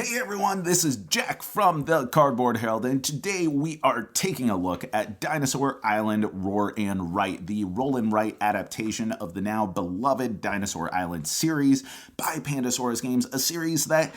Hey everyone, this is Jack from the Cardboard Herald, and today we are taking a look at Dinosaur Island Rawr and Write, the roll and write adaptation of the now beloved Dinosaur Island series by Pandasaurus Games, a series that,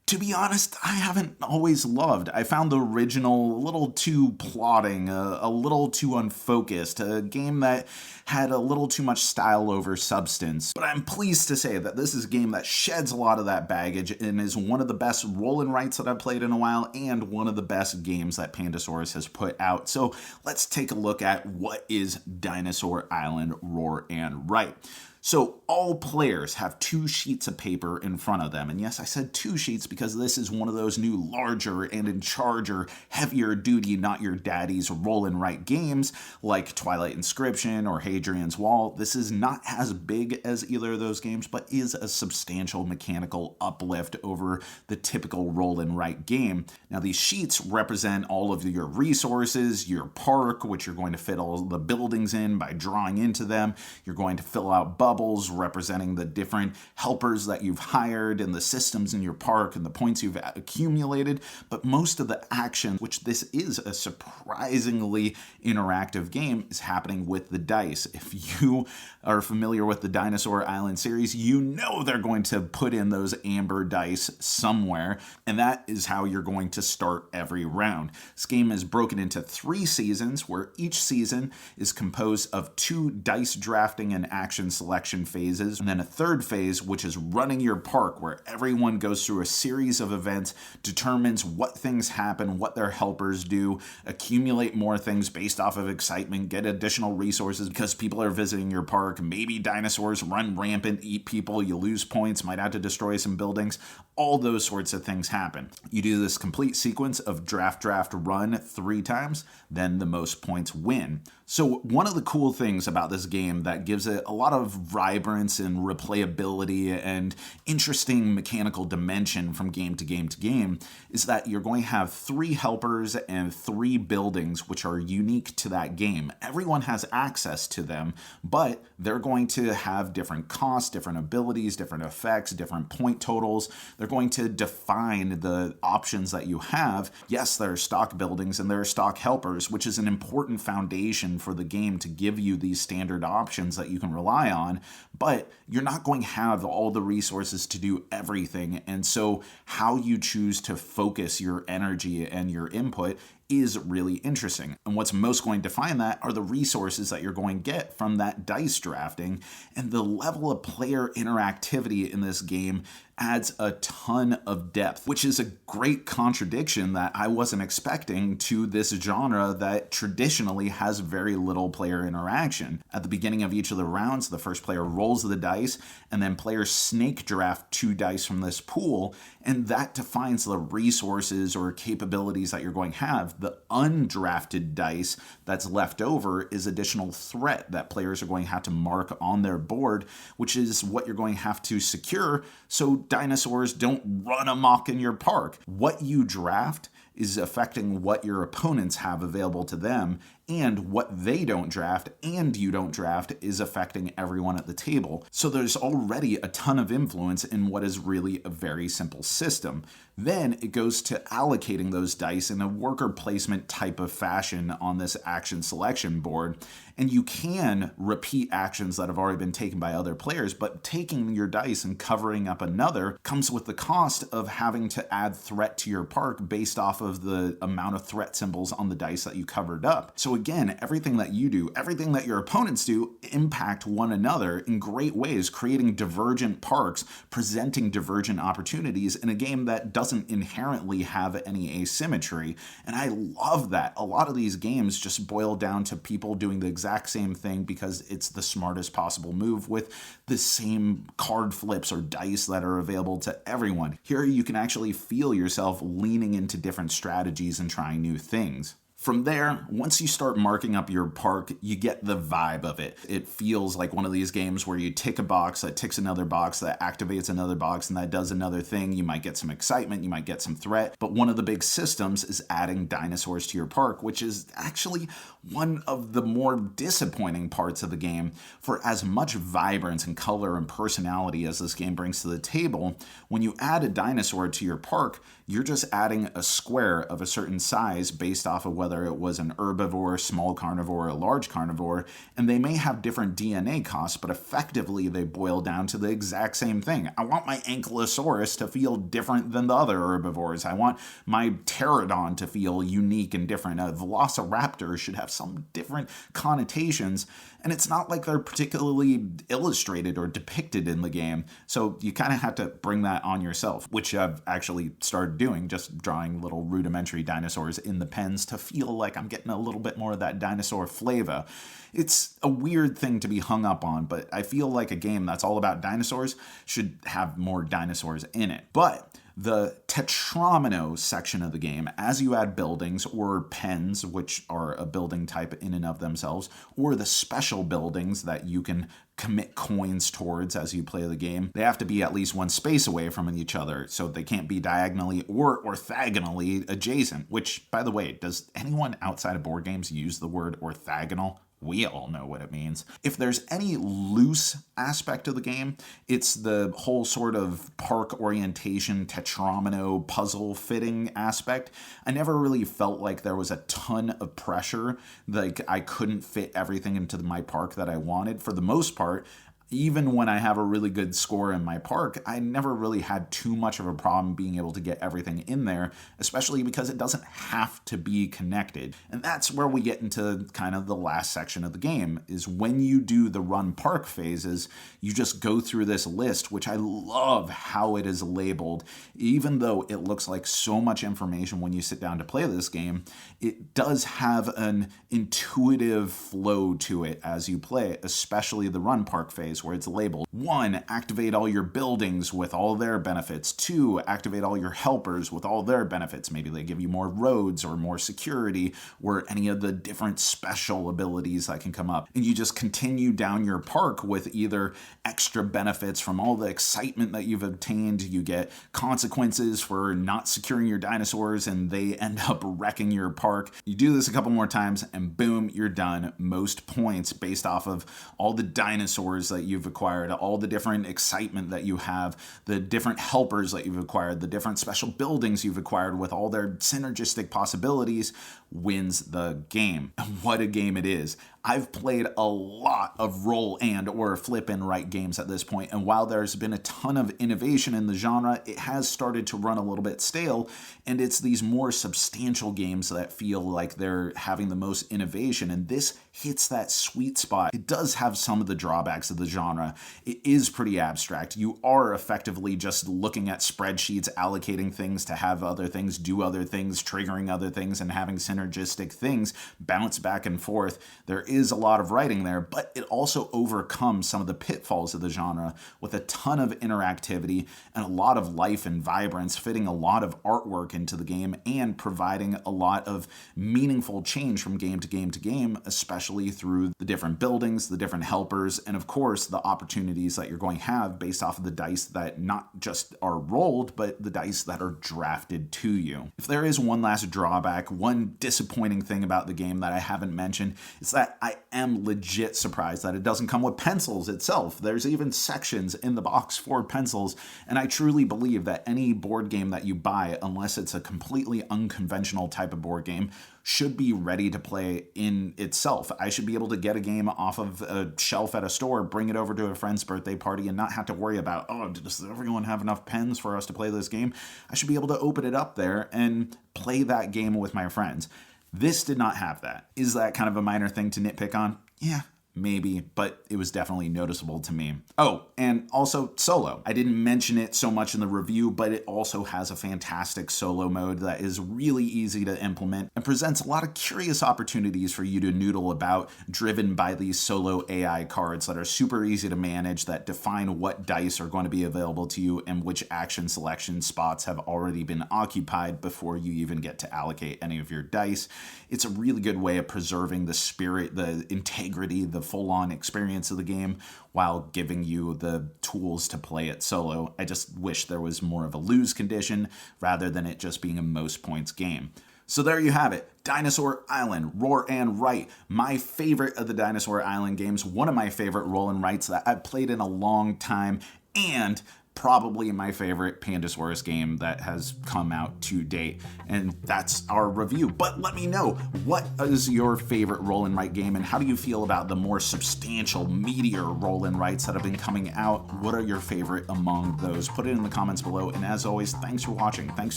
to be honest, I haven't always loved. I found the original a little too plodding, a little too unfocused, a game that had a little too much style over substance. But I'm pleased to say that this is a game that sheds a lot of that baggage and is one of the best roll and writes that I've played in a while and one of the best games that Pandasaurus has put out. So let's take a look at what is Dinosaur Island Rawr and Write. So all players have 2 sheets of paper in front of them. And yes, I said 2 sheets because this is one of those new larger and in charger, heavier duty, not your daddy's roll and write games like Twilight Inscription or Hadrian's Wall. This is not as big as either of those games, but is a substantial mechanical uplift over the typical roll and write game. Now these sheets represent all of your resources, your park, which you're going to fit all the buildings in by drawing into them. You're going to fill out bubbles representing the different helpers that you've hired and the systems in your park and the points you've accumulated. But most of the action, which this is a surprisingly interactive game, is happening with the dice. If you are familiar with the Dinosaur Island series, you know they're going to put in those amber dice somewhere, and that is how you're going to start every round. This game is broken into 3 seasons, where each season is composed of 2 dice drafting and action selection phases, and then a third phase, which is running your park, where everyone goes through a series of events, determines what things happen, what their helpers do, accumulate more things based off of excitement, get additional resources because people are visiting your park, maybe dinosaurs run rampant, eat people, you lose points, might have to destroy some buildings. All those sorts of things happen. You do this complete sequence of draft, run 3 times, then the most points win. So one of the cool things about this game that gives it a lot of vibrance and replayability and interesting mechanical dimension from game to game to game is that you're going to have 3 helpers and 3 buildings which are unique to that game. Everyone has access to them, but they're going to have different costs, different abilities, different effects, different point totals. They're going to define the options that you have. Yes, there are stock buildings and there are stock helpers, which is an important foundation for the game to give you these standard options that you can rely on, but you're not going to have all the resources to do everything. And so how you choose to focus your energy and your input is really interesting. And what's most going to define that are the resources that you're going to get from that dice drafting, and the level of player interactivity in this game adds a ton of depth, which is a great contradiction that I wasn't expecting to this genre that traditionally has very little player interaction. At the beginning of each of the rounds, the first player rolls the dice, and then players snake draft 2 dice from this pool, and that defines the resources or capabilities that you're going to have. The undrafted dice that's left over is additional threat that players are going to have to mark on their board, which is what you're going to have to secure so dinosaurs don't run amok in your park. What you draft is affecting what your opponents have available to them, and what they don't draft and you don't draft is affecting everyone at the table. So there's already a ton of influence in what is really a very simple system. Then it goes to allocating those dice in a worker placement type of fashion on this action selection board. And you can repeat actions that have already been taken by other players, but taking your dice and covering up another comes with the cost of having to add threat to your park based off of the amount of threat symbols on the dice that you covered up. So again, everything that you do, everything that your opponents do, impact one another in great ways, creating divergent parks, presenting divergent opportunities in a game that doesn't inherently have any asymmetry. And I love that. A lot of these games just boil down to people doing the exact same thing because it's the smartest possible move with the same card flips or dice that are available to everyone. Here you can actually feel yourself leaning into different strategies and trying new things. From there, once you start marking up your park, you get the vibe of it. It feels like one of these games where you tick a box, that ticks another box, that activates another box, and that does another thing. You might get some excitement, you might get some threat, but one of the big systems is adding dinosaurs to your park, which is actually one of the more disappointing parts of the game. For as much vibrance and color and personality as this game brings to the table, when you add a dinosaur to your park, you're just adding a square of a certain size based off of whether it was an herbivore, small carnivore, or a large carnivore, and they may have different DNA costs, but effectively they boil down to the exact same thing. I want my ankylosaurus to feel different than the other herbivores. I want my pterodon to feel unique and different. A velociraptor should have some different connotations, and it's not like they're particularly illustrated or depicted in the game, so you kind of have to bring that on yourself, which I've actually started doing, just drawing little rudimentary dinosaurs in the pens to feel like I'm getting a little bit more of that dinosaur flavor. It's a weird thing to be hung up on, but I feel like a game that's all about dinosaurs should have more dinosaurs in it. But the Tetramino section of the game, as you add buildings or pens, which are a building type in and of themselves, or the special buildings that you can commit coins towards as you play the game, they have to be at least one space away from each other, so they can't be diagonally or orthogonally adjacent, which, by the way, does anyone outside of board games use the word orthogonal? We all know what it means. If there's any loose aspect of the game, it's the whole sort of park orientation, tetramino, puzzle fitting aspect. I never really felt like there was a ton of pressure, like I couldn't fit everything into my park that I wanted. For the most part, even when I have a really good score in my park, I never really had too much of a problem being able to get everything in there, especially because it doesn't have to be connected. And that's where we get into kind of the last section of the game, is when you do the run park phases, you just go through this list, which I love how it is labeled. Even though it looks like so much information when you sit down to play this game, it does have an intuitive flow to it as you play, especially the run park phase, where it's labeled 1, activate all your buildings with all their benefits. 2, activate all your helpers with all their benefits. Maybe they give you more roads or more security or any of the different special abilities that can come up. And you just continue down your park with either extra benefits from all the excitement that you've obtained. You get consequences for not securing your dinosaurs and they end up wrecking your park. You do this a couple more times and boom, you're done. Most points based off of all the dinosaurs that you've acquired, all the different excitement that you have, the different helpers that you've acquired, the different special buildings you've acquired with all their synergistic possibilities, wins the game. What a game it is. I've played a lot of roll and or flip and write games at this point, and while there's been a ton of innovation in the genre, it has started to run a little bit stale, and it's these more substantial games that feel like they're having the most innovation, and this hits that sweet spot. It does have some of the drawbacks of the genre. It is pretty abstract. You are effectively just looking at spreadsheets, allocating things to have other things do other things, triggering other things, and having synergistic things bounce back and forth. There is a lot of writing there, but it also overcomes some of the pitfalls of the genre with a ton of interactivity and a lot of life and vibrance, fitting a lot of artwork into the game and providing a lot of meaningful change from game to game to game, especially through the different buildings, the different helpers, and of course the opportunities that you're going to have based off of the dice that not just are rolled, but the dice that are drafted to you. If there is one last drawback, one disappointing thing about the game that I haven't mentioned, it's that I am legit surprised that it doesn't come with pencils itself. There's even sections in the box for pencils, and I truly believe that any board game that you buy, unless it's a completely unconventional type of board game, should be ready to play in itself. I should be able to get a game off of a shelf at a store, bring it over to a friend's birthday party, and not have to worry about, oh, does everyone have enough pens for us to play this game? I should be able to open it up there and play that game with my friends. This did not have that. Is that kind of a minor thing to nitpick on? Yeah, maybe, but it was definitely noticeable to me. Oh, and also solo. I didn't mention it so much in the review, but it also has a fantastic solo mode that is really easy to implement and presents a lot of curious opportunities for you to noodle about, driven by these solo AI cards that are super easy to manage, that define what dice are going to be available to you and which action selection spots have already been occupied before you even get to allocate any of your dice. It's a really good way of preserving the spirit, the integrity, the full-on experience of the game while giving you the tools to play it solo. I just wish there was more of a lose condition rather than it just being a most points game. So there you have it. Dinosaur Island, Rawr and Write. My favorite of the Dinosaur Island games, one of my favorite roll and writes that I've played in a long time, and probably my favorite Pandasaurus game that has come out to date. And that's our review. But let me know, what is your favorite roll and write game, and how do you feel about the more substantial, meatier roll and writes that have been coming out? What are your favorite among those? Put it in the comments below. And as always, thanks for watching. Thanks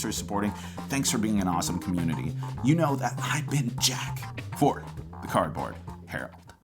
for supporting. Thanks for being an awesome community. You know that I've been Jack for the Cardboard Herald.